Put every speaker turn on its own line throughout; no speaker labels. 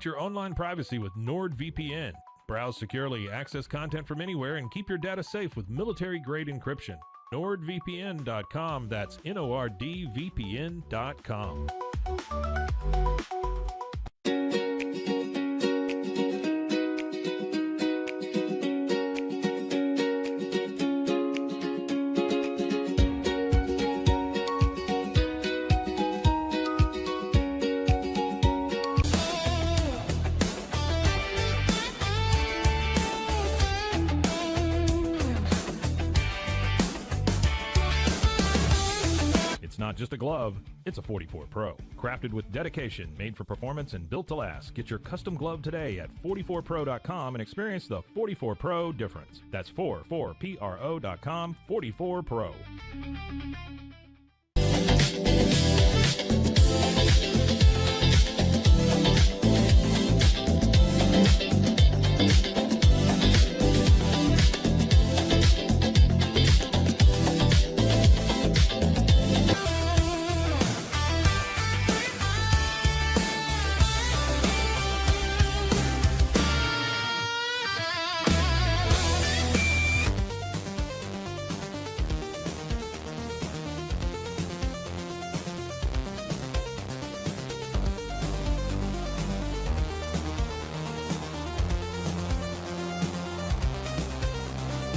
Protect your online privacy with NordVPN. Browse securely, access content from anywhere, and keep your data safe with military-grade encryption. NordVPN.com. That's NORDVPN.com. It's not just a glove, it's a 44 Pro. Crafted with dedication, made for performance, and built to last. Get your custom glove today at 44pro.com and experience the 44 Pro difference. That's 44pro.com, 44 Pro.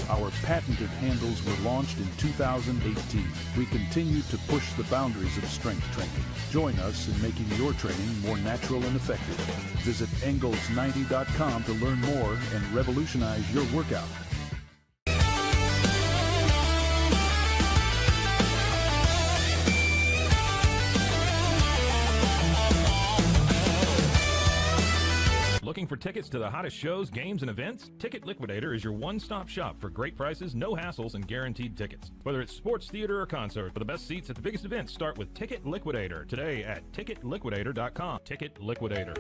Our patented handles were launched in 2018. We continue to push the boundaries of strength training. Join us in making your training more natural and effective. Visit Engels90.com to learn more and revolutionize your workout.
Looking for tickets to the hottest shows, games, and events? Ticket Liquidator is your one-stop shop for great prices, no hassles, and guaranteed tickets. Whether it's sports, theater, or concert, for the best seats at the biggest events, start with Ticket Liquidator today at ticketliquidator.com. Ticket Liquidator.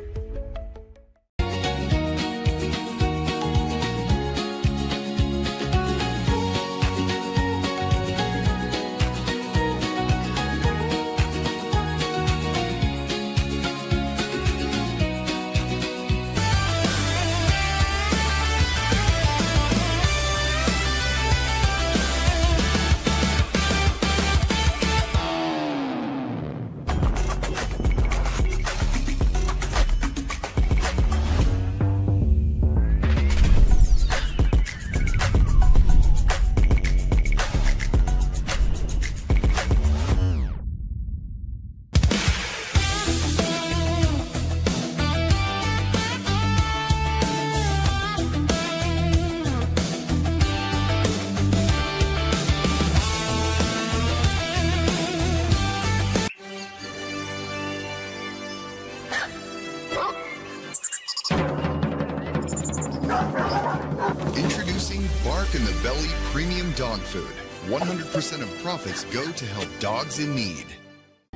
Introducing Bark in the Belly Premium Dog Food. 100% of profits go to help dogs in need.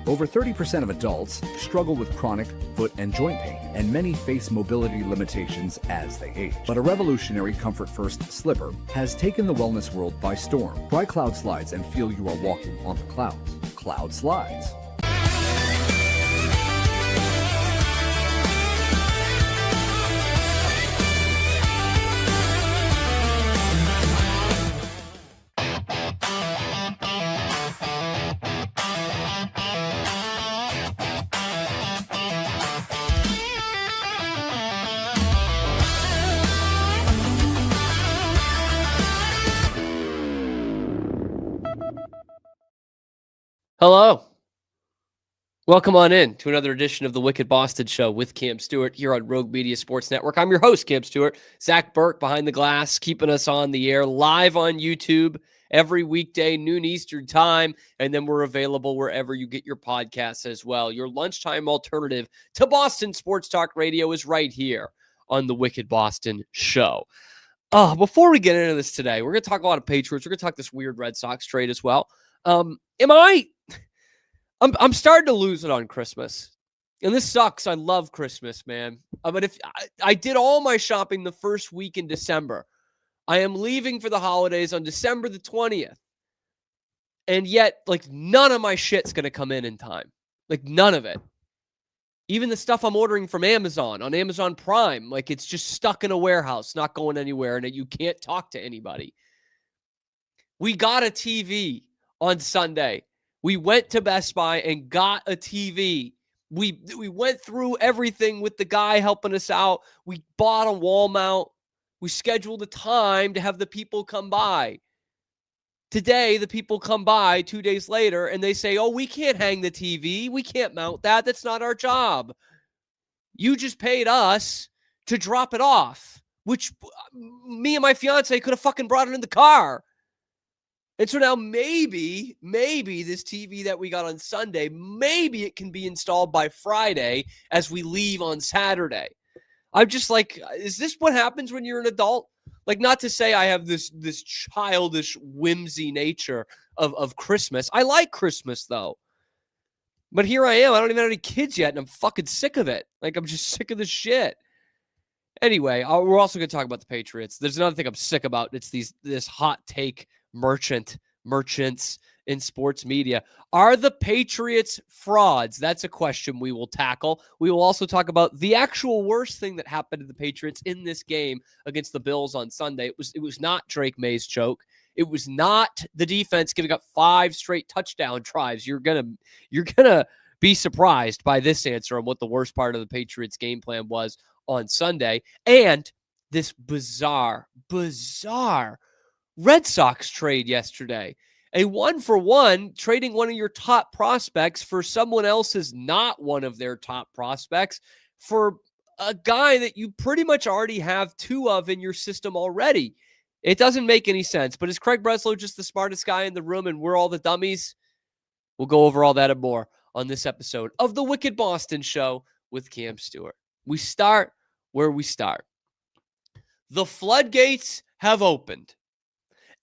Over 30% of adults struggle with chronic foot and joint pain, and many face mobility limitations as they age. But a revolutionary Comfort First slipper has taken the wellness world by storm. Try Cloud Slides and feel you are walking on the clouds. Cloud Slides.
Hello. Welcome on in to another edition of the Wicked Boston Show with Cam Stewart here on Rogue Media Sports Network. I'm your host, Cam Stewart. Zach Burke behind the glass, keeping us on the air live on YouTube every weekday, noon Eastern time. And then we're available wherever you get your podcasts as well. Your lunchtime alternative to Boston Sports Talk Radio is right here on the Wicked Boston Show. Before we get into this today, we're going to talk a lot of Patriots. We're going to talk this weird Red Sox trade as well. I'm starting to lose it on Christmas. And this sucks. I love Christmas, man. But if I did all my shopping the first week in December, I am leaving for the holidays on December the 20th. And yet, like, none of my shit's going to come in time. Like, none of it. Even the stuff I'm ordering from Amazon on Amazon Prime, like it's just stuck in a warehouse, not going anywhere, and you can't talk to anybody. We got a TV on Sunday. We went to Best Buy and got a TV. We went through everything with the guy helping us out. We bought a wall mount. We scheduled a time to have the people come by. Today, the people come by 2 days later and they say, oh, we can't hang the TV. We can't mount that. That's not our job. You just paid us to drop it off, which me and my fiance could have fucking brought it in the car. And so now maybe this TV that we got on Sunday, maybe it can be installed by Friday as we leave on Saturday. I'm just like, is this what happens when you're an adult? Like, not to say I have this childish whimsy nature of Christmas. I like Christmas, though. But here I am. I don't even have any kids yet, and I'm fucking sick of it. Like, I'm just sick of this shit. Anyway, we're also going to talk about the Patriots. There's another thing I'm sick about. It's this hot take merchants in sports media. Are the Patriots frauds? That's a question we will tackle. We will also talk about the actual worst thing that happened to the Patriots in this game against the Bills on Sunday. It was not Drake Maye's choke. It was not the defense giving up 5 straight touchdown drives. You're gonna be surprised by this answer on what the worst part of the Patriots game plan was on Sunday. And this bizarre Red Sox trade yesterday. A 1-for-1, trading one of your top prospects for someone else's not one of their top prospects for a guy that you pretty much already have 2 of in your system already. It doesn't make any sense. But is Craig Breslow just the smartest guy in the room and we're all the dummies? We'll go over all that and more on this episode of the Wicked Boston Show with Cam Stewart. We start where we start. The floodgates have opened.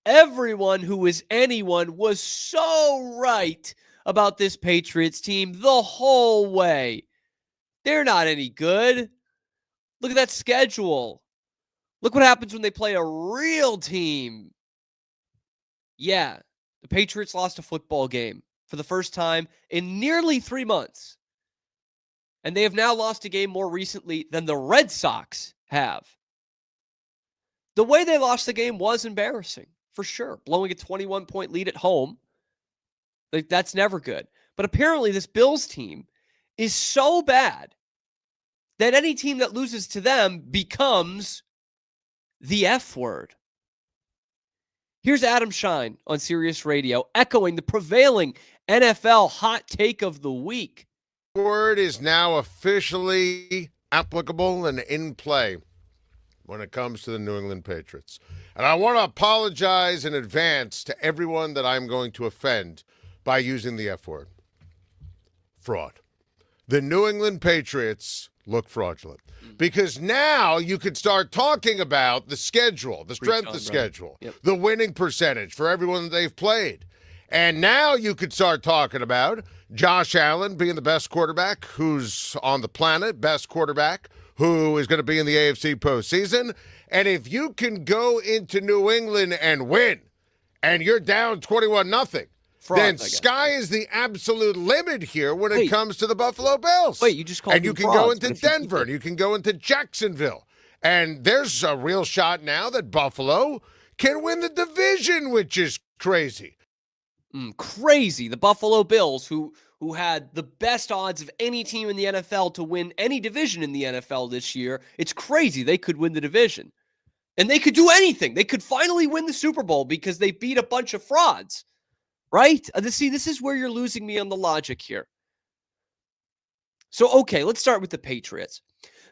Everyone who is anyone was so right about this Patriots team the whole way. They're not any good. Look at that schedule. Look what happens when they play a real team. Yeah, the Patriots lost a football game for the first time in nearly 3 months. And they have now lost a game more recently than the Red Sox have. The way they lost the game was embarrassing. For sure. Blowing a 21-point lead at home. Like, that's never good. But apparently this Bills team is so bad that any team that loses to them becomes the F word. Here's Adam Schein on Sirius Radio echoing the prevailing NFL hot take of the week.
Word is now officially applicable and in play when it comes to the New England Patriots. And I want to apologize in advance to everyone that I'm going to offend by using the F word. Fraud. The New England Patriots look fraudulent. Because now you could start talking about the schedule, the strength of schedule, the winning percentage for everyone that they've played. And now you could start talking about Josh Allen being the best quarterback who's on the planet, best quarterback who is going to be in the AFC postseason. And if you can go into New England and win, and you're down 21-0, then sky is the absolute limit here when it comes to the Buffalo Bills.
Wait, you just called them
And you can
frauds,
go into Denver, and you can go into Jacksonville. And there's a real shot now that Buffalo can win the division, which is crazy.
Crazy. The Buffalo Bills, who had the best odds of any team in the NFL to win any division in the NFL this year. It's crazy. They could win the division. And they could do anything. They could finally win the Super Bowl because they beat a bunch of frauds. Right? See, this is where you're losing me on the logic here. So, okay, let's start with the Patriots.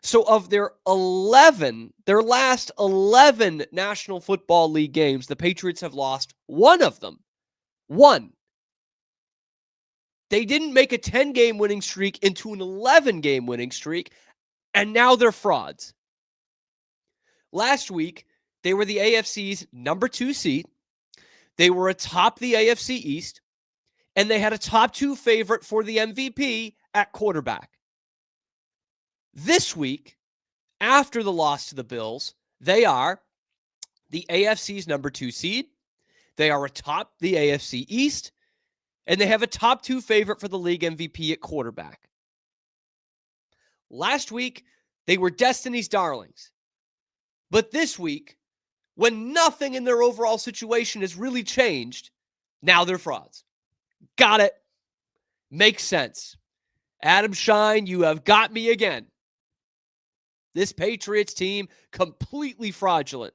So of their last 11 National Football League games, the Patriots have lost 1 of them. 1. They didn't make a 10-game winning streak into an 11-game winning streak, and now they're frauds. Last week, they were the AFC's number 2 seed. They were atop the AFC East, and they had a top 2 favorite for the MVP at quarterback. This week, after the loss to the Bills, they are the AFC's number 2 seed. They are atop the AFC East, and they have a top 2 favorite for the league MVP at quarterback. Last week, they were Destiny's darlings. But this week, when nothing in their overall situation has really changed, now they're frauds. Got it. Makes sense. Adam Schein, you have got me again. This Patriots team, completely fraudulent.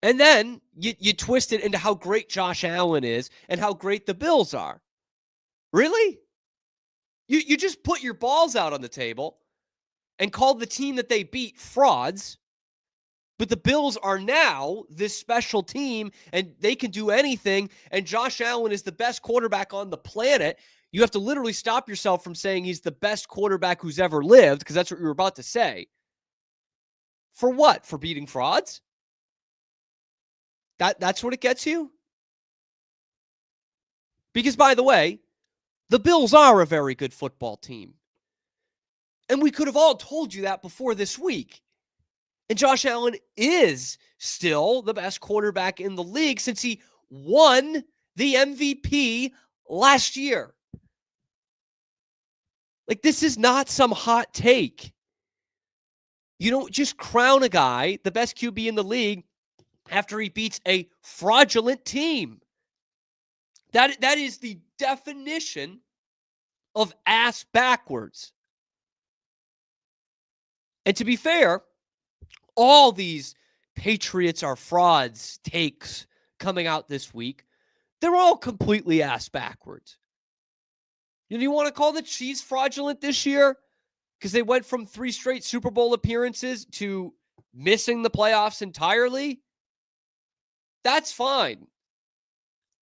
And then you twist it into how great Josh Allen is and how great the Bills are. Really? You just put your balls out on the table and called the team that they beat frauds, but the Bills are now this special team and they can do anything, and Josh Allen is the best quarterback on the planet. You have to literally stop yourself from saying he's the best quarterback who's ever lived, because that's what you were about to say. For what? For beating frauds? That's what it gets you? Because, by the way, the Bills are a very good football team. And we could have all told you that before this week. And Josh Allen is still the best quarterback in the league since he won the MVP last year. Like, this is not some hot take. You don't just crown a guy the best QB in the league after he beats a fraudulent team. That is the definition of ass backwards. And to be fair, all these Patriots are frauds takes coming out this week, they're all completely ass backwards. You want to call the Chiefs fraudulent this year because they went from 3 straight Super Bowl appearances to missing the playoffs entirely? That's fine.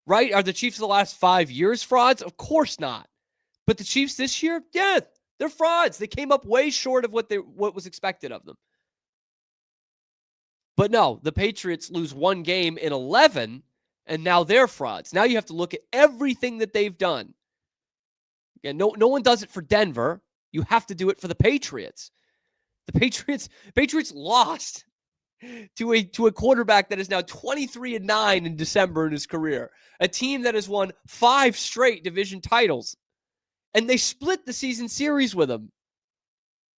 Right? Are the Chiefs the last 5 years frauds? Of course not. But the Chiefs this year, yeah, they're frauds. They came up way short of what was expected of them. But no, the Patriots lose 1 game in 11, and now they're frauds. Now you have to look at everything that they've done. Again, no one does it for Denver. You have to do it for the Patriots. The Patriots lost to a quarterback that is now 23-9 in December in his career. A team that has won 5 straight division titles. And they split the season series with them.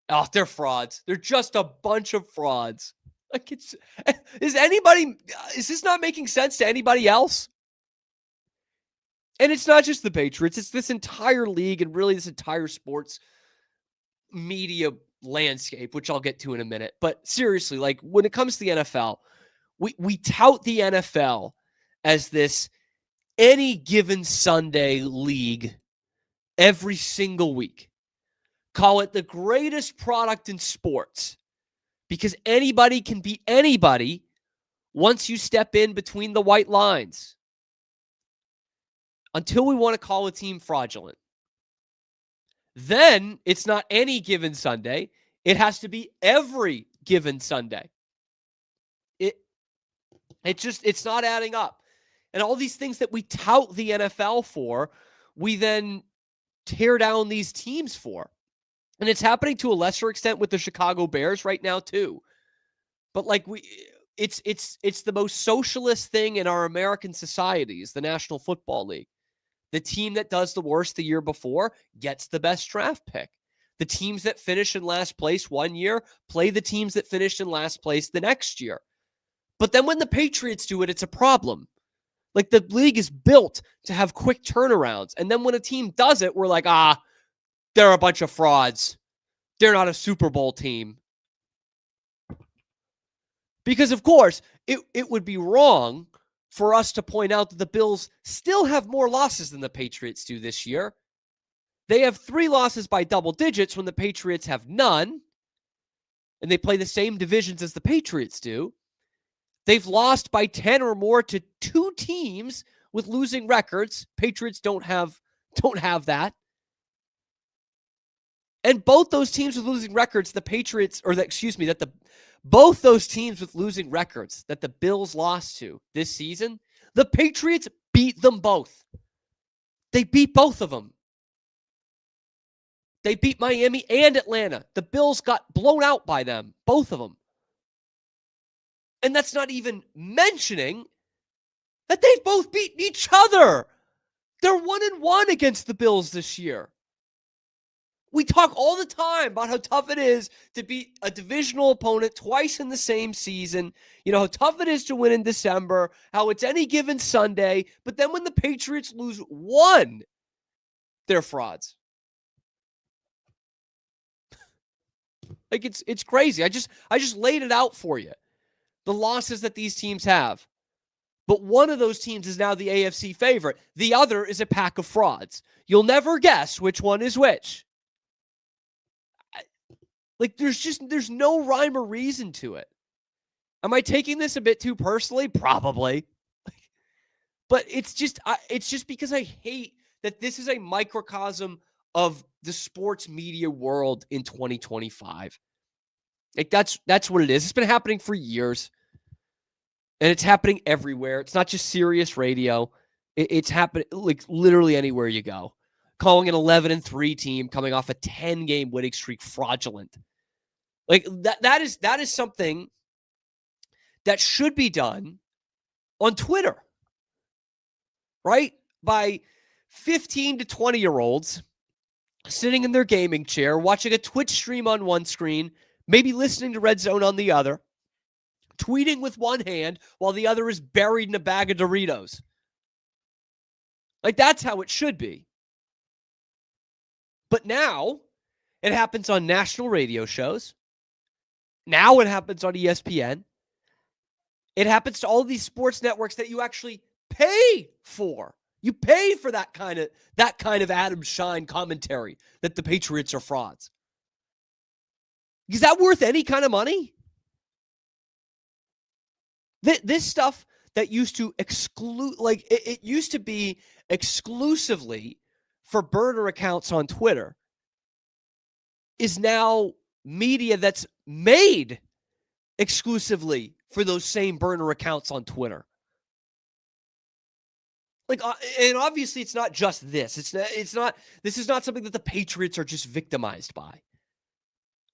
Oh, they're frauds. They're just a bunch of frauds. Like, is this not making sense to anybody else? And it's not just the Patriots. It's this entire league and really this entire sports media landscape, which I'll get to in a minute. But seriously, like, when it comes to the NFL, we tout the NFL as this any given Sunday league every single week. Call it the greatest product in sports because anybody can beat anybody once you step in between the white lines. Until we want to call a team fraudulent. Then it's not any given Sunday. It has to be every given Sunday. It's not adding up. And all these things that we tout the NFL for, we then tear down these teams for. And it's happening to a lesser extent with the Chicago Bears right now too. But like it's the most socialist thing in our American society is the National Football League. The team that does the worst the year before gets the best draft pick. The teams that finish in last place 1 year play the teams that finished in last place the next year. But then when the Patriots do it, it's a problem. Like, the league is built to have quick turnarounds. And then when a team does it, we're like, they're a bunch of frauds. They're not a Super Bowl team. Because, of course, it would be wrong for us to point out that the Bills still have more losses than the Patriots do this year. They have 3 losses by double digits when the Patriots have none. And they play the same divisions as the Patriots do. They've lost by 10 or more to 2 teams with losing records. Patriots don't have that. And both those teams with losing records, both those teams with losing records that the Bills lost to this season, the Patriots beat them both. They beat both of them. They beat Miami and Atlanta. The Bills got blown out by them, both of them. And that's not even mentioning that they've both beaten each other. They're 1-1 against the Bills this year. We talk all the time about how tough it is to beat a divisional opponent twice in the same season. You know, how tough it is to win in December, how it's any given Sunday. But then when the Patriots lose one, they're frauds. Like it's crazy. I just laid it out for you. The losses that these teams have. But one of those teams is now the AFC favorite. The other is a pack of frauds. You'll never guess which one is which. Like, there's no rhyme or reason to it. Am I taking this a bit too personally? Probably. But it's just because I hate that this is a microcosm of the sports media world in 2025. Like, that's what it is. It's been happening for years. And it's happening everywhere. It's not just Sirius radio. It's happening like literally anywhere you go. Calling an 11-3 team coming off a 10-game winning streak fraudulent. Like that is something that should be done on Twitter. Right? By 15 to 20-year-olds sitting in their gaming chair, watching a Twitch stream on one screen, maybe listening to Red Zone on the other, tweeting with one hand while the other is buried in a bag of Doritos. Like, that's how it should be. But now it happens on national radio shows. Now it happens on ESPN. It happens to all these sports networks that you actually pay for. You pay for that kind of Adam Schein commentary that the Patriots are frauds. Is that worth any kind of money? This stuff that used to exclude, like it used to be exclusively for burner accounts on Twitter, is now media that's made exclusively for those same burner accounts on Twitter. Like, and obviously it's not just this. This is not something that the Patriots are just victimized by.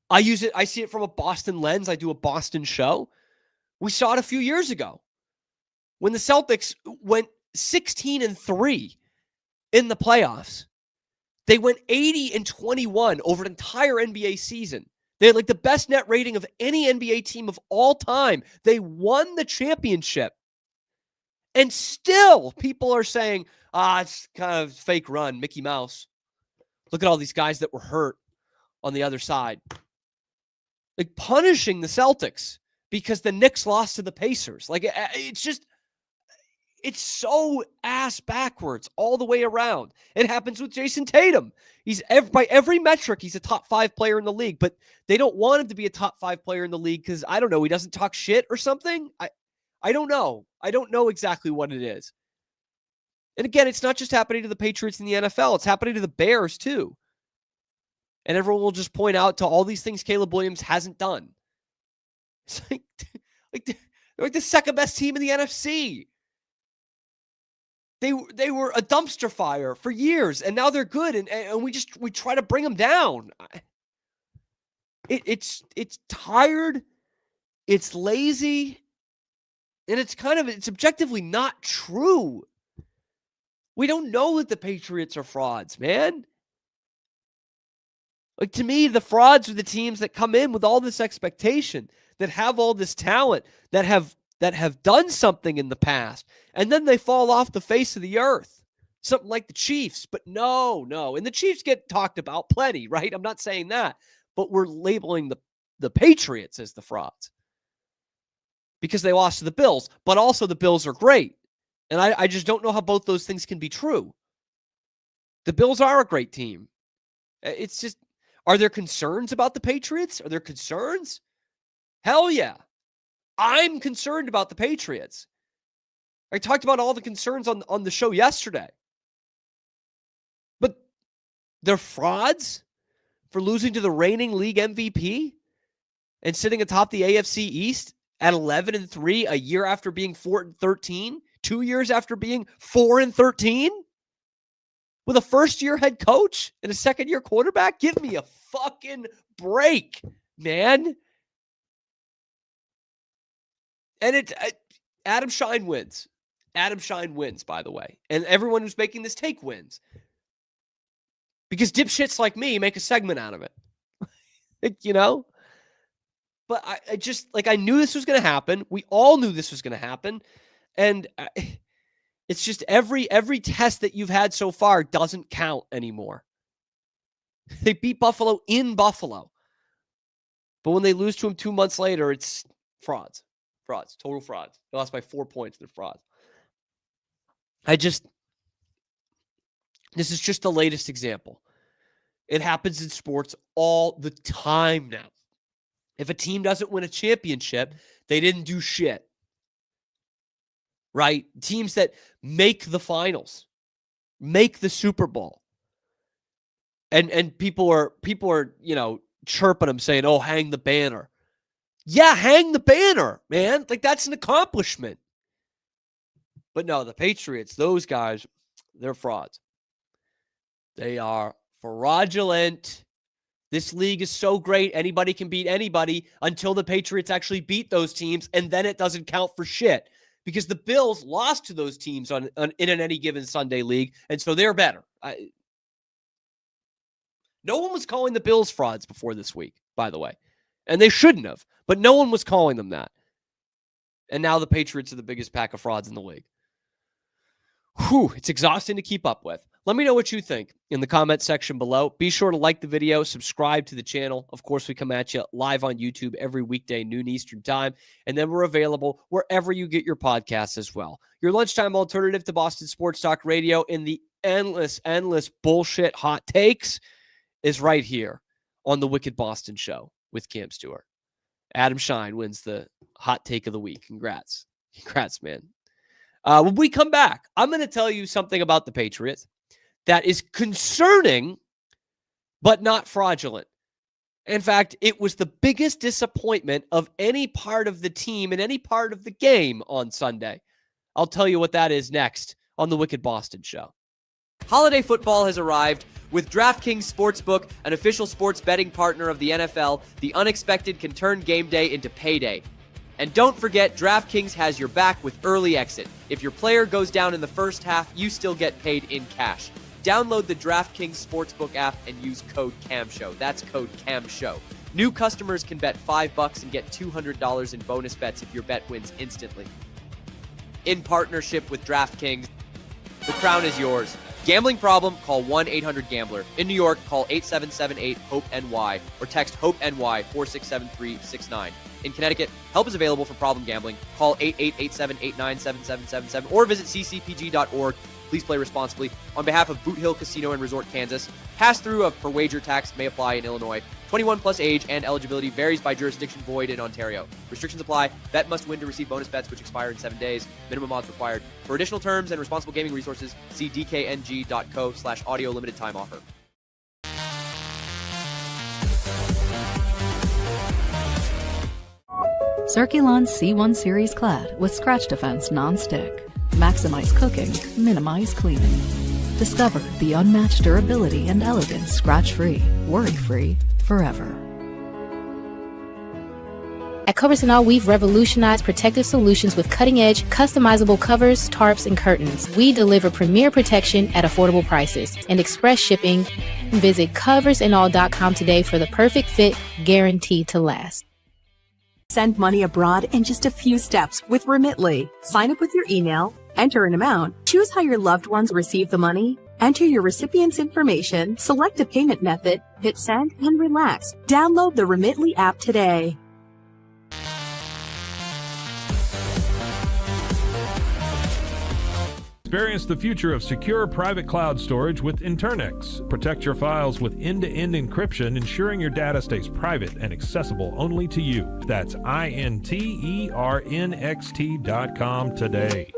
I see it from a Boston lens. I do a Boston show. We saw it a few years ago when the Celtics went 16-3 in the playoffs. They went 80-21 over an entire NBA season. They had like the best net rating of any NBA team of all time. They won the championship. And still people are saying, it's kind of fake run, Mickey Mouse. Look at all these guys that were hurt on the other side. Like, punishing the Celtics because the Knicks lost to the Pacers. Like, it's so ass backwards all the way around. It happens with Jason Tatum. He's by every metric, he's a top 5 player in the league, but they don't want him to be a top 5 player in the league because, I don't know, he doesn't talk shit or something. I don't know. I don't know exactly what it is. And again, it's not just happening to the Patriots in the NFL. It's happening to the Bears too. And everyone will just point out to all these things Caleb Williams hasn't done. It's like they're like the second best team in the NFC. They were a dumpster fire for years, and now they're good, and we try to bring them down. It's tired, it's lazy, and it's objectively not true. We don't know that the Patriots are frauds, man. Like, to me, the frauds are the teams that come in with all this expectation, that have all this talent, that have done something in the past, and then they fall off the face of the earth. Something like the Chiefs, but no. And the Chiefs get talked about plenty, right? I'm not saying that, but we're labeling the Patriots as the frauds because they lost to the Bills, but also the Bills are great. And I just don't know how both those things can be true. The Bills are a great team. It's just, are there concerns about the Patriots? Are there concerns? Hell yeah. I'm concerned about the Patriots. I talked about all the concerns on the show yesterday. But they're frauds for losing to the reigning league MVP and sitting atop the AFC East at 11-3 a year after being 4-13, 2 years after being 4-13 with a first-year head coach and a second-year quarterback. Give me a fucking break, man. And Adam Schein wins. Adam Schein wins, by the way. And everyone who's making this take wins. because dipshits like me make a segment out of it. You know? But I just, like, I knew this was going to happen. We all knew this was going to happen. And it's just every test that you've had so far doesn't count anymore. They beat Buffalo in Buffalo. But when they lose to them 2 months later, it's frauds. Frauds. Total frauds. They lost by 4 points. They're frauds. This is just the latest example. It happens in sports all the time now. If a team doesn't win a championship, they didn't do shit. Right? Teams that make the finals, make the Super Bowl. And people are, you know, chirping them saying, "Oh, hang the banner." Yeah, hang the banner, man. Like, that's an accomplishment. But no, the Patriots, those guys, they're frauds. They are fraudulent. This league is so great, anybody can beat anybody until the Patriots actually beat those teams, and then it doesn't count for shit because the Bills lost to those teams in an any given Sunday league, and so they're better. No one was calling the Bills frauds before this week, by the way, and they shouldn't have, but no one was calling them that. And now the Patriots are the biggest pack of frauds in the league. Whew, it's exhausting to keep up with. Let me know what you think in the comment section below. Be sure to like the video, subscribe to the channel. Of course, we come at you live on YouTube every weekday, noon Eastern time, and then we're available wherever you get your podcasts as well. Your lunchtime alternative to Boston Sports Talk Radio in the endless bullshit hot takes is right here on the Wicked Boston Show with Cam Stewart. Adam Schein wins the hot take of the week. Congrats, man. When we come back, I'm going to tell you something about the Patriots that is concerning, but not fraudulent. In fact, it was the biggest disappointment of any part of the team in any part of the game on Sunday. I'll tell you what that is next on the Wicked Boston Show. Holiday football has arrived. With DraftKings Sportsbook, an official sports betting partner of the NFL, the unexpected can turn game day into payday. And don't forget, DraftKings has your back with early exit. If your player goes down in the first half, you still get paid in cash. Download the DraftKings Sportsbook app and use code CAMSHOW. That's code CAMSHOW. New customers can bet $5 and get $200 in bonus bets if your bet wins instantly. In partnership with DraftKings, the crown is yours. Gambling problem? Call 1-800-GAMBLER. In New York, call 8778-HOPE-NY or text HOPE-NY 467369. In Connecticut, help is available for problem gambling. Call 8887-897777 or visit ccpg.org. Please play responsibly. On behalf of Boot Hill Casino and Resort, Kansas, pass-through of per wager tax may apply in Illinois. 21 plus age and eligibility varies by jurisdiction, void in Ontario. Restrictions apply. Bet must win to receive bonus bets which expire in 7 days. Minimum odds required. For additional terms and responsible gaming resources, see dkng.co/audio limited time offer.
Circulon C1 Series Clad with Scratch Defense Non-Stick. Maximize cooking, minimize cleaning. Discover the unmatched durability and elegance scratch-free, worry-free, forever.
At Covers & All, we've revolutionized protective solutions with cutting-edge, customizable covers, tarps, and curtains. We deliver premier protection at affordable prices and express shipping. Visit coversandall.com today for the perfect fit, guaranteed to last.
Send money abroad in just a few steps with Remitly. Sign up with your email, enter an amount, choose how your loved ones receive the money, enter your recipient's information, select a payment method, hit send, and relax. Download the Remitly app today.
Experience the future of secure private cloud storage with Internix. Protect your files with end-to-end encryption, ensuring your data stays private and accessible only to you. That's INTERNXT.com today.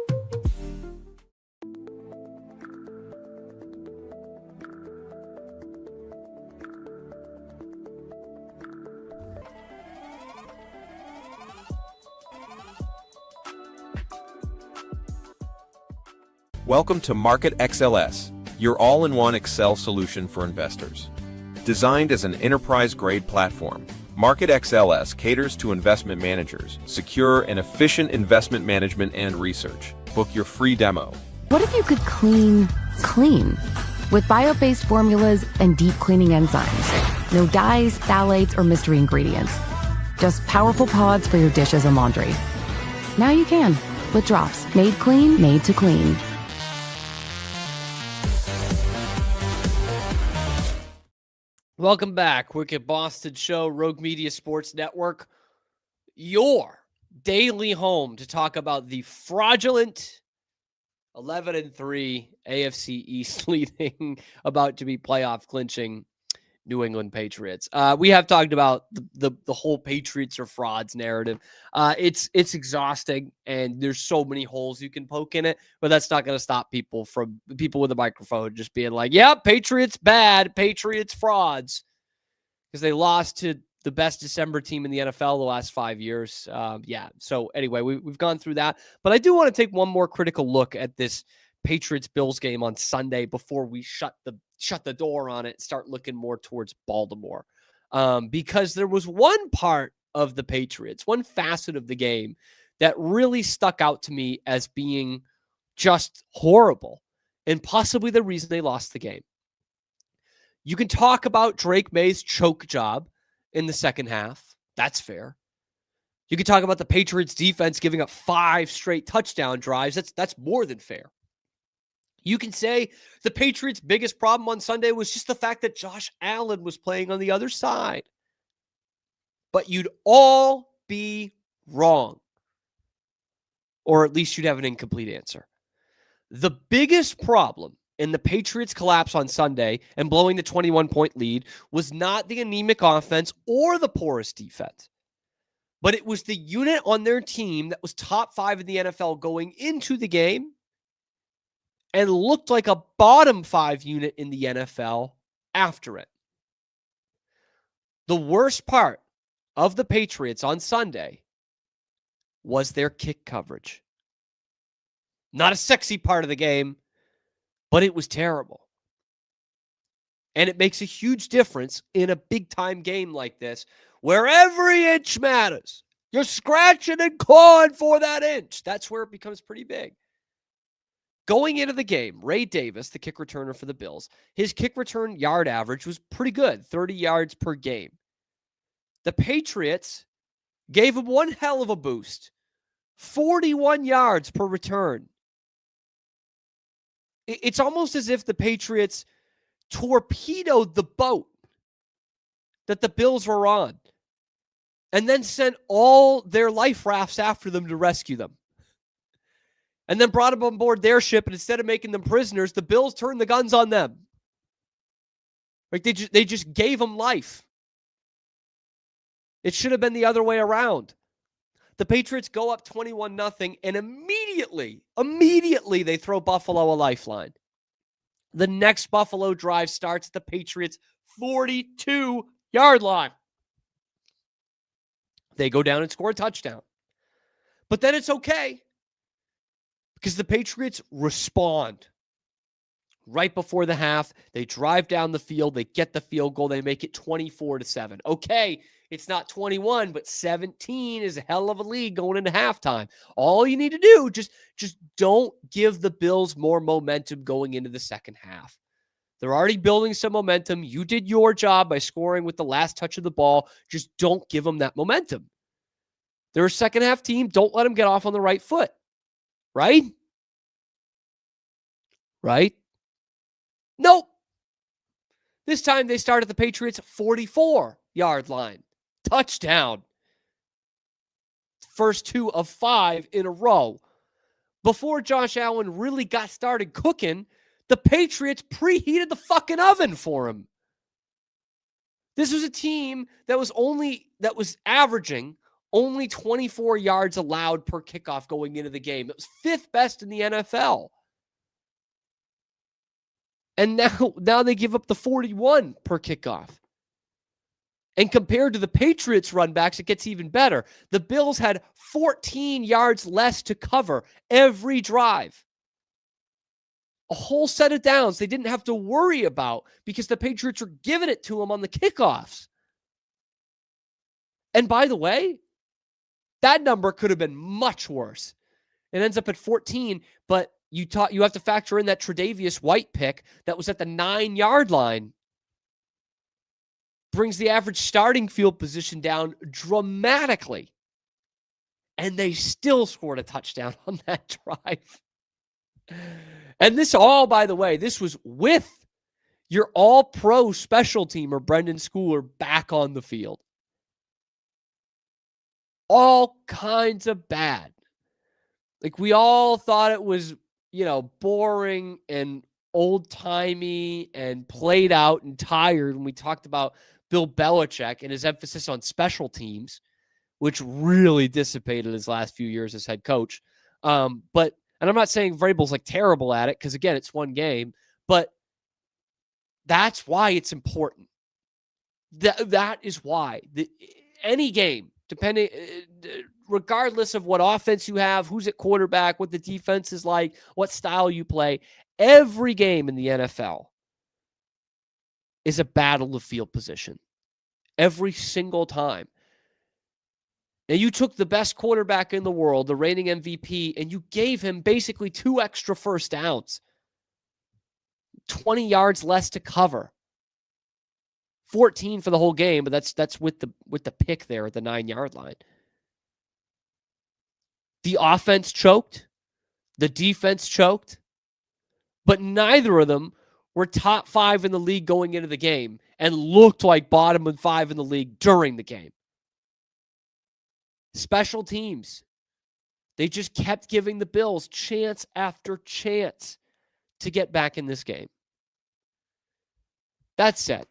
Welcome to Market XLS, your all-in-one Excel solution for investors. Designed as an enterprise-grade platform, Market XLS caters to investment managers, secure and efficient investment management and research. Book your free demo.
What if you could clean?
With bio-based formulas and deep cleaning enzymes. No dyes, phthalates, or mystery ingredients. Just powerful pods for your dishes and laundry. Now you can, with drops made clean, made to clean.
Welcome back. Wicked Boston Show, Rogue Media Sports Network. Your daily home to talk about the fraudulent 11-3 AFC East leading, about to be playoff clinching New England Patriots. We have talked about the whole Patriots are frauds narrative. It's exhausting, and there's so many holes you can poke in it, but that's not going to stop people with a microphone just being like, yeah, Patriots bad, Patriots frauds, because they lost to the best December team in the NFL the last 5 years. So anyway, we've gone through that, but I do want to take one more critical look at this Patriots-Bills game on Sunday before we shut the door on it, start looking more towards Baltimore. Because there was one part of the Patriots, one facet of the game that really stuck out to me as being just horrible and possibly the reason they lost the game. You can talk about Drake Maye's choke job in the second half. That's fair. You can talk about the Patriots defense giving up 5 straight touchdown drives. That's more than fair. You can say the Patriots' biggest problem on Sunday was just the fact that Josh Allen was playing on the other side. But you'd all be wrong. Or at least you'd have an incomplete answer. The biggest problem in the Patriots' collapse on Sunday and blowing the 21-point lead was not the anemic offense or the porous defense. But it was the unit on their team that was top 5 in the NFL going into the game and looked like a bottom 5 unit in the NFL after it. The worst part of the Patriots on Sunday was their kick coverage. Not a sexy part of the game, but it was terrible. And it makes a huge difference in a big-time game like this, where every inch matters. You're scratching and clawing for that inch. That's where it becomes pretty big. Going into the game, Ray Davis, the kick returner for the Bills, his kick return yard average was pretty good, 30 yards per game. The Patriots gave him one hell of a boost, 41 yards per return. It's almost as if the Patriots torpedoed the boat that the Bills were on and then sent all their life rafts after them to rescue them. And then brought them on board their ship, and instead of making them prisoners, the Bills turned the guns on them. Like they just gave them life. It should have been the other way around. The Patriots go up 21-0, and immediately they throw Buffalo a lifeline. The next Buffalo drive starts at the Patriots' 42-yard line. They go down and score a touchdown. But then it's okay, because the Patriots respond. Right before the half, they drive down the field, they get the field goal, they make it 24-7. Okay, it's not 21, but 17 is a hell of a lead going into halftime. All you need to do, just don't give the Bills more momentum going into the second half. They're already building some momentum. You did your job by scoring with the last touch of the ball. Just don't give them that momentum. They're a second half team. Don't let them get off on the right foot. Right? Right? Nope. This time they start at the Patriots' 44-yard line. Touchdown. First 2 of 5 in a row. Before Josh Allen really got started cooking, the Patriots preheated the fucking oven for him. This was a team that was averaging only 24 yards allowed per kickoff going into the game. It was 5th best in the NFL. And now they give up the 41 per kickoff. And compared to the Patriots run backs, it gets even better. The Bills had 14 yards less to cover every drive. A whole set of downs they didn't have to worry about because the Patriots were giving it to them on the kickoffs. And by the way, that number could have been much worse. It ends up at 14, but you have to factor in that Tre'Davious White pick that was at the 9-yard line. Brings the average starting field position down dramatically. And they still scored a touchdown on that drive. And this all, by the way, this was with your all-pro special teamer, Brendan Schooler, back on the field. All kinds of bad. Like, we all thought it was, boring and old-timey and played out and tired when we talked about Bill Belichick and his emphasis on special teams, which really dissipated his last few years as head coach. And I'm not saying Vrabel's terrible at it, because again, it's one game, but that's why it's important. That is why any game, depending, regardless of what offense you have, who's at quarterback, what the defense is like, what style you play, every game in the NFL is a battle of field position. Every single time. Now, you took the best quarterback in the world, the reigning MVP, and you gave him basically 2 extra first downs. 20 yards less to cover. 14 for the whole game, but that's with the pick there at the 9-yard line. The offense choked. The defense choked. But neither of them were top 5 in the league going into the game and looked like bottom 5 in the league during the game. Special teams. They just kept giving the Bills chance after chance to get back in this game. That said,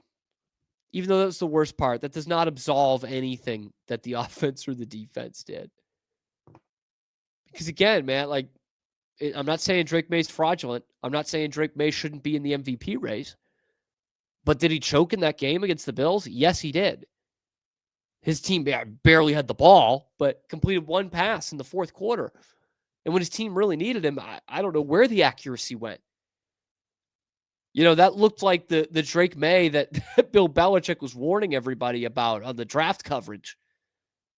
even though that was the worst part, that does not absolve anything that the offense or the defense did. Because again, man, I'm not saying Drake Maye's fraudulent. I'm not saying Drake Maye shouldn't be in the MVP race. But did he choke in that game against the Bills? Yes, he did. His team barely had the ball, but completed 1 pass in the fourth quarter. And when his team really needed him, I don't know where the accuracy went. That looked like the Drake Maye that Bill Belichick was warning everybody about on the draft coverage.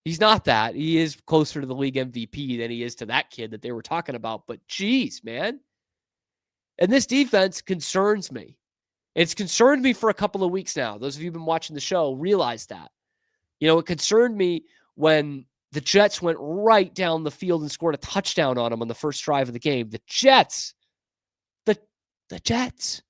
He's not that. He is closer to the league MVP than he is to that kid that they were talking about. But geez, man. And this defense concerns me. It's concerned me for a couple of weeks now. Those of you who've been watching the show realize that. It concerned me when the Jets went right down the field and scored a touchdown on them on the first drive of the game. The Jets. The Jets.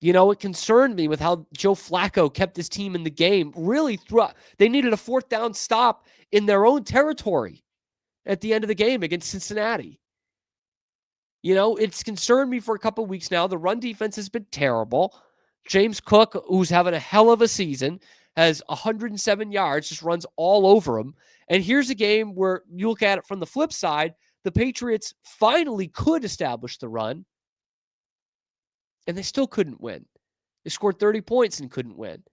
It concerned me with how Joe Flacco kept his team in the game really throughout. They needed a 4th down stop in their own territory at the end of the game against Cincinnati. It's concerned me for a couple of weeks now. The run defense has been terrible. James Cook, who's having a hell of a season, has 107 yards, just runs all over him. And here's a game where you look at it from the flip side, the Patriots finally could establish the run, and they still couldn't win. They scored 30 points and couldn't win.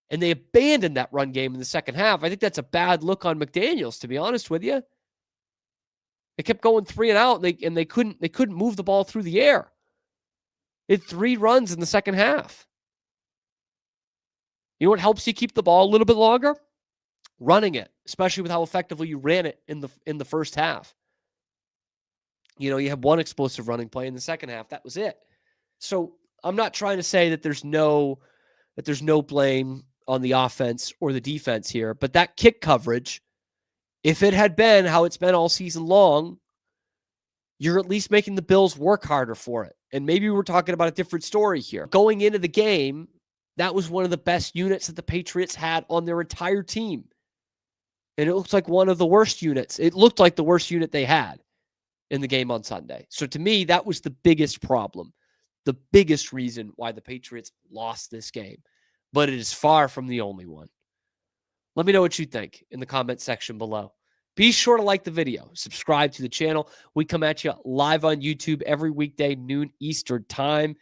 And they abandoned that run game in the second half. I think that's a bad look on McDaniels, to be honest with you. They kept going 3 and out, and they couldn't move the ball through the air. They had 3 runs in the second half. You know what helps you keep the ball a little bit longer? Running it, especially with how effectively you ran it in the first half. You had 1 explosive running play in the second half. That was it. So I'm not trying to say that there's no blame on the offense or the defense here, but that kick coverage, if it had been how it's been all season long, you're at least making the Bills work harder for it. And maybe we're talking about a different story here. Going into the game, that was one of the best units that the Patriots had on their entire team. And it looks like one of the worst units. It looked like the worst unit they had in the game on Sunday. So to me, that was the biggest problem. The biggest reason why the Patriots lost this game. But it is far from the only one. Let me know what you think in the comment section below. Be sure to like the video. Subscribe to the channel. We come at you live on YouTube every weekday, noon Eastern time.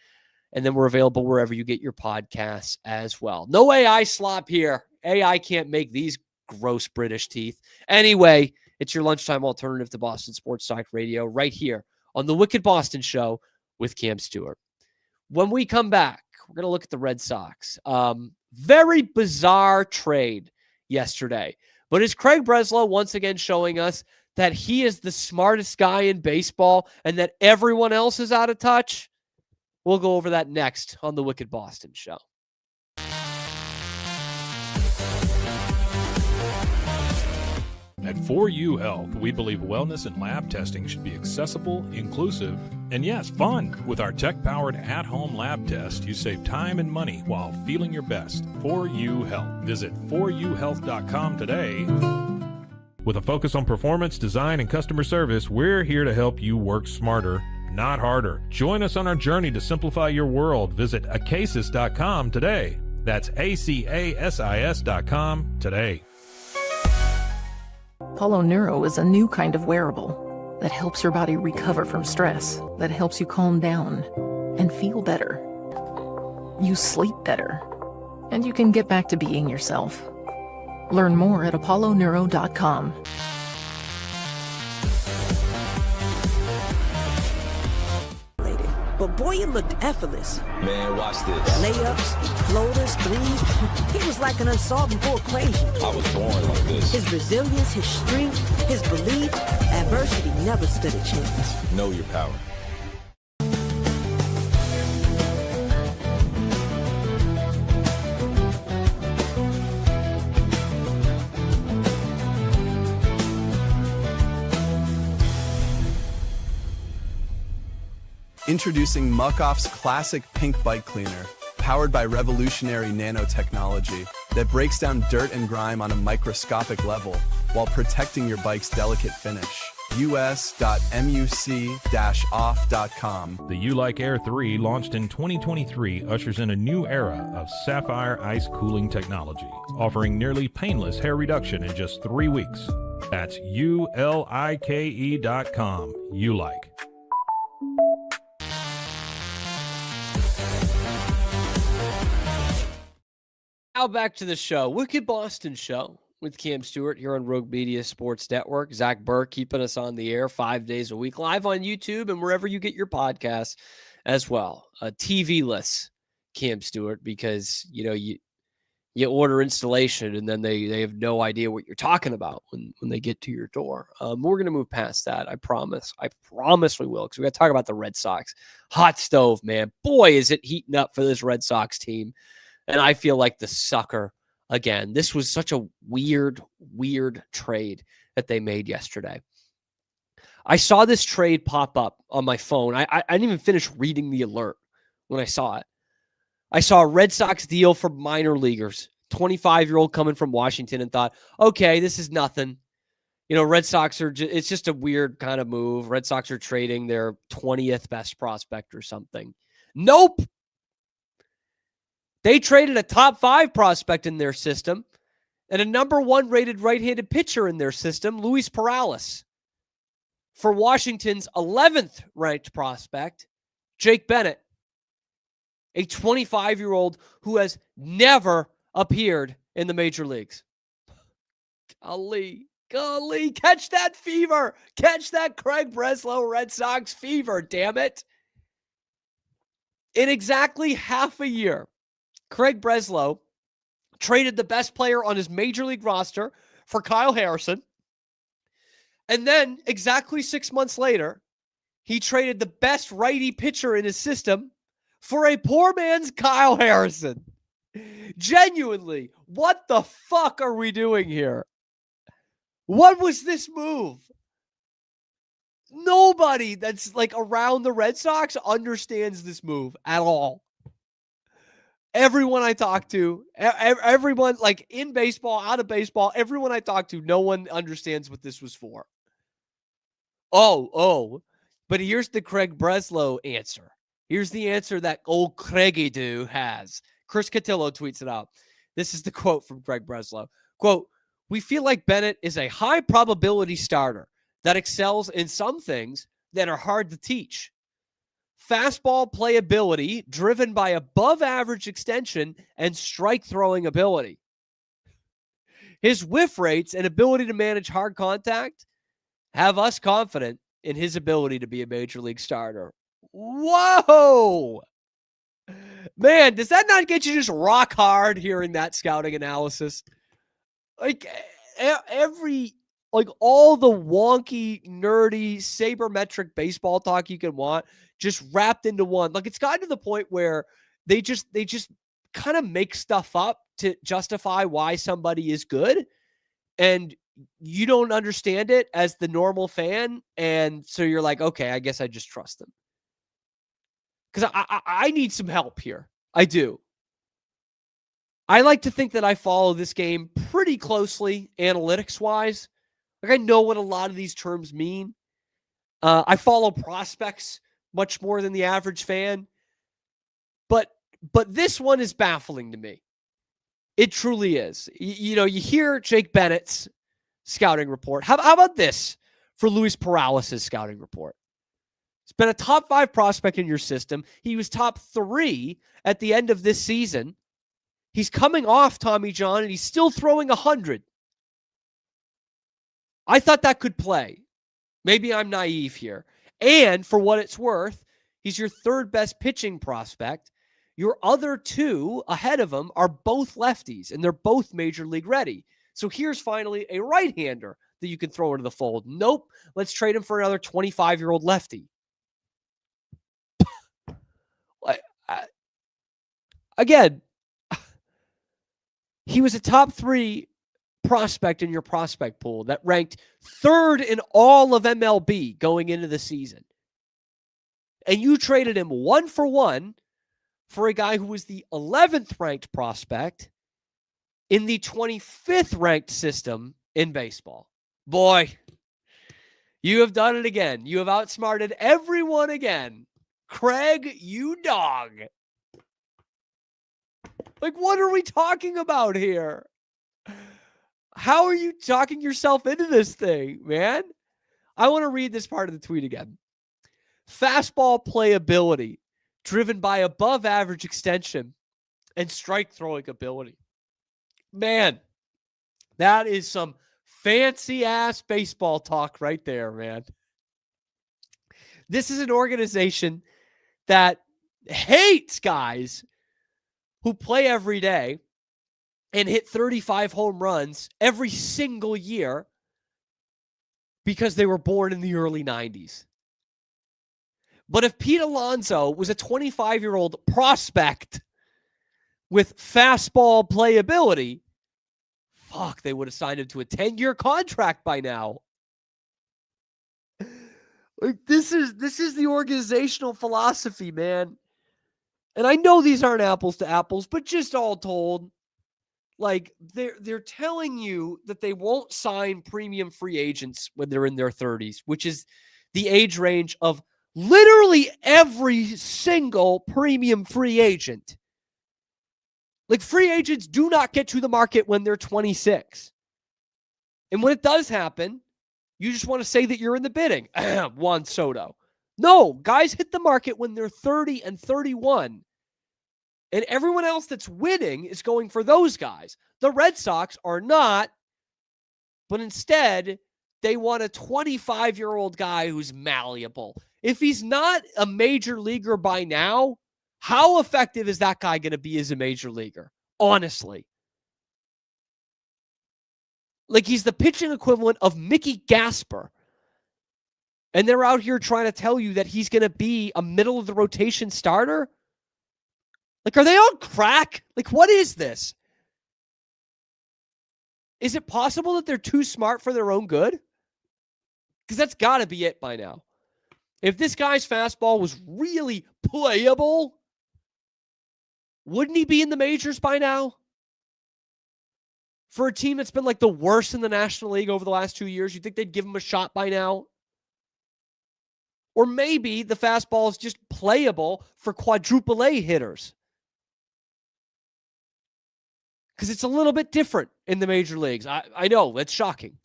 And then we're available wherever you get your podcasts as well. No AI slop here. AI can't make these gross British teeth. Anyway, it's your lunchtime alternative to Boston Sports Talk Radio right here on the Wicked Boston Show with Cam Stewart. When we come back, we're going to look at the Red Sox. Very bizarre trade yesterday. But is Craig Breslow once again showing us that he is the smartest guy in baseball and that everyone else is out of touch? We'll go over that next on the Wicked Boston Show.
At 4U Health, we believe wellness and lab testing should be accessible, inclusive, and yes, fun. With our tech-powered at-home lab test, you save time and money while feeling your best. 4U Health. Visit 4uhealth.com today. With a focus on performance, design, and customer service, we're here to help you work smarter, not harder. Join us on our journey to simplify your world. Visit acasis.com today. That's ACASIS.com today.
Apollo Neuro is a new kind of wearable that helps your body recover from stress, that helps you calm down and feel better. You sleep better, and you can get back to being yourself. Learn more at apolloneuro.com.
But boy, it looked effortless.
Man, watch this.
Layups, floaters, threes. He was like an unsolvable equation.
I was born like this.
His resilience, his strength, his belief, adversity never stood a chance.
Know your power.
Introducing Muck-Off's classic pink bike cleaner, powered by revolutionary nanotechnology that breaks down dirt and grime on a microscopic level while protecting your bike's delicate finish. us.muc-off.com.
The U-Like Air 3, launched in 2023, ushers in a new era of sapphire ice cooling technology, offering nearly painless hair reduction in just 3 weeks. That's ULIKE.com. U-Like.
Now back to the show. Wicked Boston Show with Cam Stewart here on Rogue Media Sports Network. Zach Burke keeping us on the air 5 days a week, live on YouTube and wherever you get your podcasts as well. TV-less Cam Stewart, because you order installation and then they have no idea what you're talking about when they get to your door. We're going to move past that. I promise we will, because we got to talk about the Red Sox. Hot stove, man. Boy, is it heating up for this Red Sox team. And I feel like the sucker again. This was such a weird trade that they made yesterday. I saw this trade pop up on my phone. I didn't even finish reading the alert when I saw it. I saw a Red Sox deal for minor leaguers, 25-year-old coming from Washington, and thought, okay, this is nothing. Red Sox it's just a weird kind of move. Red Sox are trading their 20th best prospect or something. Nope. They traded a top 5 prospect in their system and a number 1 rated right-handed pitcher in their system, Luis Perales, for Washington's 11th ranked prospect, Jake Bennett, a 25-year-old who has never appeared in the major leagues. Golly, catch that fever. Catch that Craig Breslow Red Sox fever, damn it. In exactly half a year, Craig Breslow traded the best player on his major league roster for Kyle Harrison. And then exactly 6 months later, he traded the best righty pitcher in his system for a poor man's Kyle Harrison. Genuinely, what the fuck are we doing here? What was this move? Nobody that's around the Red Sox understands this move at all. Everyone I talk to, everyone in baseball, out of baseball, everyone I talk to, no one understands what this was for. Oh, but here's the Craig Breslow answer. Here's the answer that old Craigie do has. Chris Cotillo tweets it out. This is the quote from Craig Breslow. Quote, "We feel like Bennett is a high probability starter that excels in some things that are hard to teach. Fastball playability driven by above average extension and strike throwing ability. His whiff rates and ability to manage hard contact have us confident in his ability to be a major league starter." Whoa! Man, does that not get you just rock hard hearing that scouting analysis? like all the wonky, nerdy, sabermetric baseball talk you can want, just wrapped into one. Like it's gotten to the point where they just kind of make stuff up to justify why somebody is good. And you don't understand it as the normal fan. And so you're like, okay, I guess I just trust them. Because I need some help here. I do. I like to think that I follow this game pretty closely, analytics-wise. Like I know what a lot of these terms mean. I follow prospects much more than the average fan. But this one is baffling to me. It truly is. You hear Jake Bennett's scouting report. How about this for Luis Perales' scouting report? He's been a top 5 prospect in your system. He was top 3 at the end of this season. He's coming off Tommy John, and he's still throwing 100. I thought that could play. Maybe I'm naive here. And for what it's worth, he's your 3rd best pitching prospect. Your other 2 ahead of him are both lefties, and they're both major league ready. So here's finally a right-hander that you can throw into the fold. Nope. Let's trade him for another 25-year-old lefty. Again, he was a top 3 prospect in your prospect pool that ranked 3rd in all of MLB going into the season. And you traded him 1-for-1 for a guy who was the 11th ranked prospect in the 25th ranked system in baseball. Boy, you have done it again. You have outsmarted everyone again. Craig, you dog. Like, what are we talking about here? How are you talking yourself into this thing, man? I want to read this part of the tweet again. Fastball playability driven by above average extension and strike throwing ability. Man, that is some fancy ass baseball talk right there, man. This is an organization that hates guys who play every day and hit 35 home runs every single year because they were born in the early 90s. But if Pete Alonso was a 25-year-old prospect with fastball playability, fuck, they would have signed him to a 10-year contract by now. Like this is the organizational philosophy, man. And I know these aren't apples to apples, but just all told, like they're telling you that they won't sign premium free agents when they're in their 30s, which is the age range of literally every single premium free agent. Like free agents do not get to the market when they're 26. And when it does happen, you just want to say that you're in the bidding. Juan Soto. No, guys hit the market when they're 30 and 31. And everyone else that's winning is going for those guys. The Red Sox are not, but instead, they want a 25-year-old guy who's malleable. If he's not a major leaguer by now, how effective is that guy going to be as a major leaguer? Honestly. Like he's the pitching equivalent of Mickey Gasper. And they're out here trying to tell you that he's going to be a middle of the rotation starter? Like, are they on crack? Like, what is this? Is it possible that they're too smart for their own good? Because that's got to be it by now. If this guy's fastball was really playable, wouldn't he be in the majors by now? For a team that's been like the worst in the National League over the last 2 years, you think they'd give him a shot by now? Or maybe the fastball is just playable for quadruple A hitters. Because it's a little bit different in the major leagues. I know, that's shocking.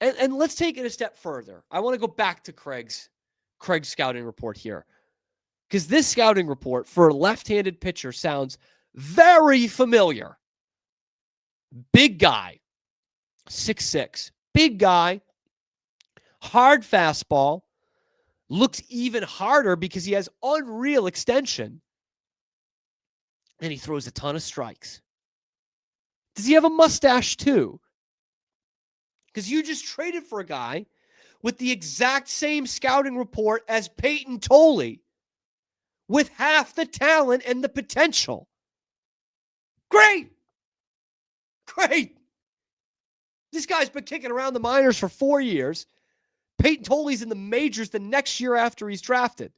And let's take it a step further. I want to go back to Craig's scouting report here. Because this scouting report for a left-handed pitcher sounds very familiar. Big guy, 6'6", big guy, hard fastball, looks even harder because he has unreal extension, and he throws a ton of strikes. Does he have a mustache too? Because you just traded for a guy with the exact same scouting report as Peyton Tolley, with half the talent and the potential. Great. This guy's been kicking around the minors for 4 years. Peyton Tolley's in the majors the next year after he's drafted.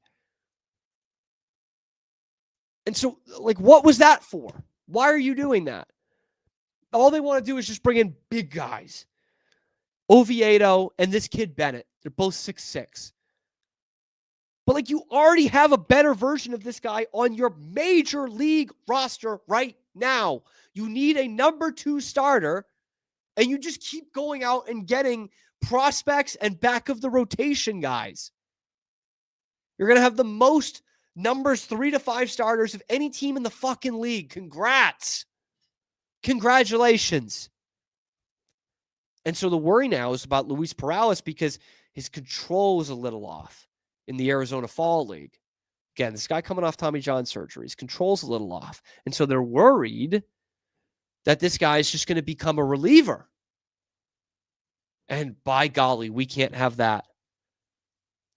And so, like, what was that for? Why are you doing that? All they want to do is just bring in big guys. Oviedo and this kid Bennett. They're both 6'6". But, like, you already have a better version of this guy on your major league roster right now. You need a number 2 starter, and you just keep going out and getting prospects and back of the rotation guys. You're going to have the most numbers 3 to 5 starters of any team in the fucking league. Congrats. Congratulations. And so the worry now is about Luis Perales because his control is a little off in the Arizona Fall League. Again, this guy coming off Tommy John surgery, his control's a little off. And so they're worried that this guy is just going to become a reliever. And by golly, we can't have that.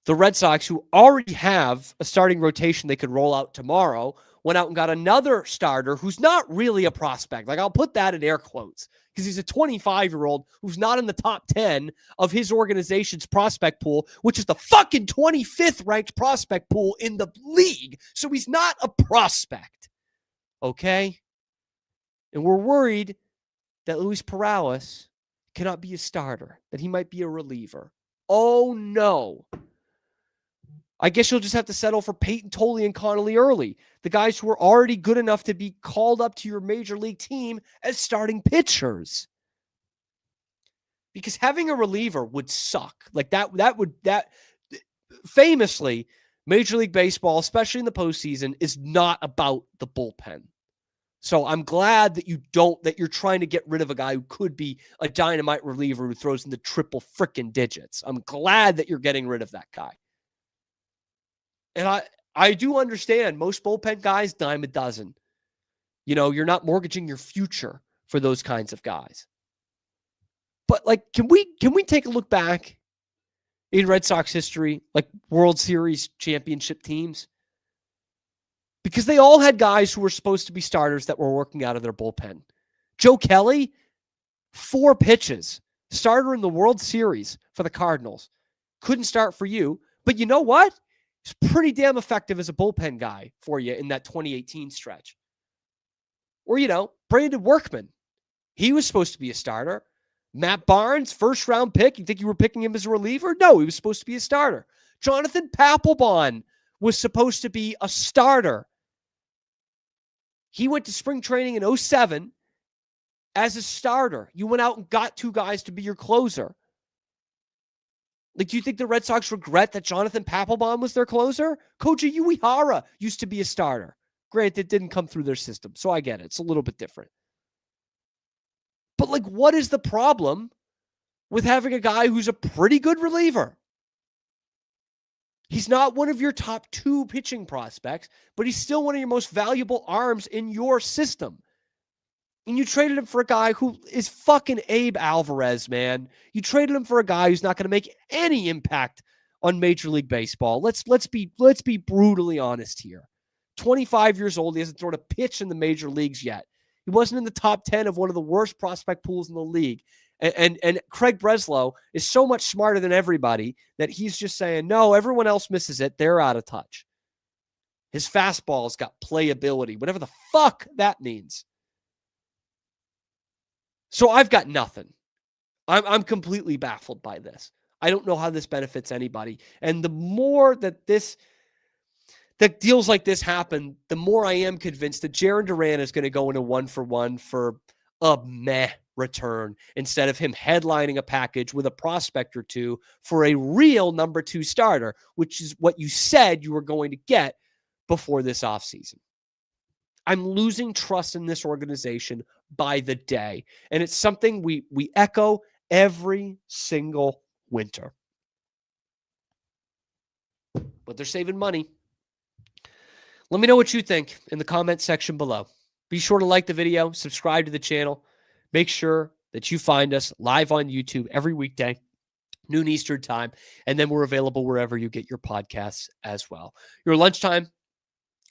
The Red Sox, who already have a starting rotation they could roll out tomorrow, went out and got another starter who's not really a prospect. Like, I'll put that in air quotes because he's a 25-year-old who's not in the top 10 of his organization's prospect pool, which is the fucking 25th ranked prospect pool in the league. So he's not a prospect. Okay? And we're worried that Luis Perales cannot be a starter, that he might be a reliever. Oh, no. I guess you'll just have to settle for Peyton Tolley and Connolly Early, the guys who are already good enough to be called up to your major league team as starting pitchers. Because having a reliever would suck. Like that famously, Major League Baseball, especially in the postseason, is not about the bullpen. So I'm glad that you're trying to get rid of a guy who could be a dynamite reliever who throws in the triple frickin' digits. I'm glad that you're getting rid of that guy. And I do understand most bullpen guys dime a dozen. You know, you're not mortgaging your future for those kinds of guys. But like, can we take a look back in Red Sox history, like World Series championship teams? Because they all had guys who were supposed to be starters that were working out of their bullpen. Joe Kelly, 4 pitches, starter in the World Series for the Cardinals. Couldn't start for you, but you know what? He's pretty damn effective as a bullpen guy for you in that 2018 stretch. Or, you know, Brandon Workman. He was supposed to be a starter. Matt Barnes, first round pick. You think you were picking him as a reliever? No, he was supposed to be a starter. Jonathan Papelbon was supposed to be a starter. He went to spring training in 2007 as a starter. You went out and got 2 guys to be your closer. Like, do you think the Red Sox regret that Jonathan Papelbon was their closer? Koji Uehara used to be a starter. Granted, it didn't come through their system, so I get it. It's a little bit different. But, like, what is the problem with having a guy who's a pretty good reliever? He's not one of your top 2 pitching prospects, but he's still one of your most valuable arms in your system. And you traded him for a guy who is fucking Abe Alvarez, man. You traded him for a guy who's not going to make any impact on Major League Baseball. Let's be brutally honest here. 25 years old, he hasn't thrown a pitch in the major leagues yet. He wasn't in the top 10 of one of the worst prospect pools in the league. And Craig Breslow is so much smarter than everybody that he's just saying, no, everyone else misses it. They're out of touch. His fastball's got playability, whatever the fuck that means. So I've got nothing. I'm completely baffled by this. I don't know how this benefits anybody. And the more that deals like this happen, the more I am convinced that Jarren Duran is going to go in a 1-for-1 for a meh return instead of him headlining a package with a prospect or 2 for a real number 2 starter, which is what you said you were going to get before this offseason. I'm losing trust in this organization by the day. And it's something we echo every single winter. But they're saving money. Let me know what you think in the comment section below. Be sure to like the video, subscribe to the channel. Make sure that you find us live on YouTube every weekday, noon Eastern time, and then we're available wherever you get your podcasts as well. Your lunchtime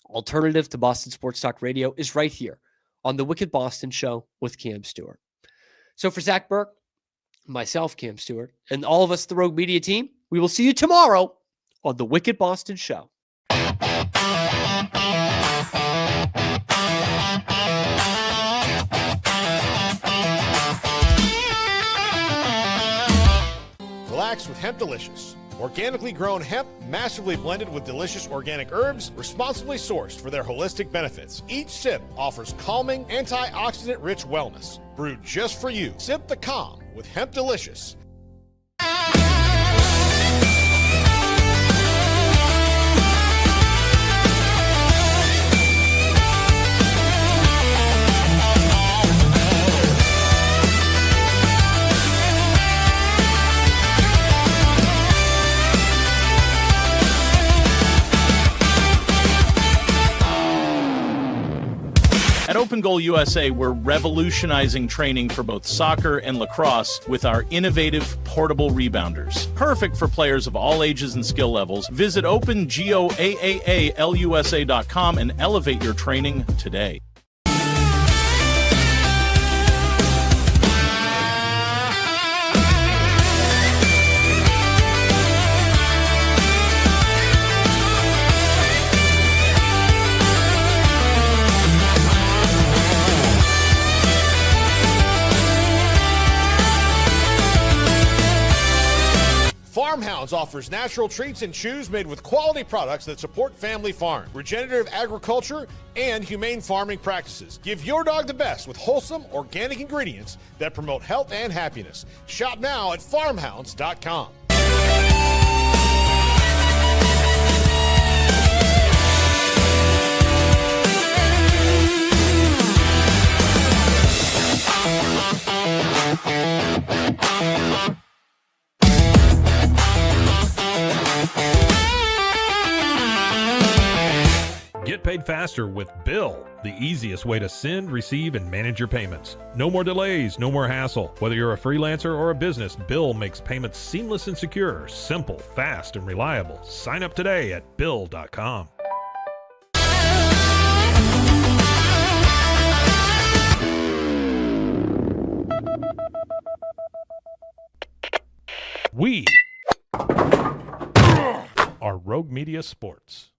alternative to Boston Sports Talk Radio is right here on the Wicked Boston Show with Cam Stewart. So for Zach Burke, myself, Cam Stewart, and all of us, the Rogue Media team, we will see you tomorrow on the Wicked Boston Show.
Relax with Hemp Delicious. Organically grown hemp, massively blended with delicious organic herbs, responsibly sourced for their holistic benefits. Each sip offers calming, antioxidant-rich wellness. Brewed just for you. Sip the calm with Hemp Delicious.
At Open Goal USA, we're revolutionizing training for both soccer and lacrosse with our innovative portable rebounders. Perfect for players of all ages and skill levels. Visit OpenGOAAALUSA.com and elevate your training today.
Farmhounds offers natural treats and chews made with quality products that support family farm, regenerative agriculture, and humane farming practices. Give your dog the best with wholesome, organic ingredients that promote health and happiness. Shop now at farmhounds.com.
Get paid faster with Bill, the easiest way to send, receive, and manage your payments. No more delays, no more hassle. Whether you're a freelancer or a business, Bill makes payments seamless and secure, simple, fast, and reliable. Sign up today at Bill.com. We are Rogue Media Sports.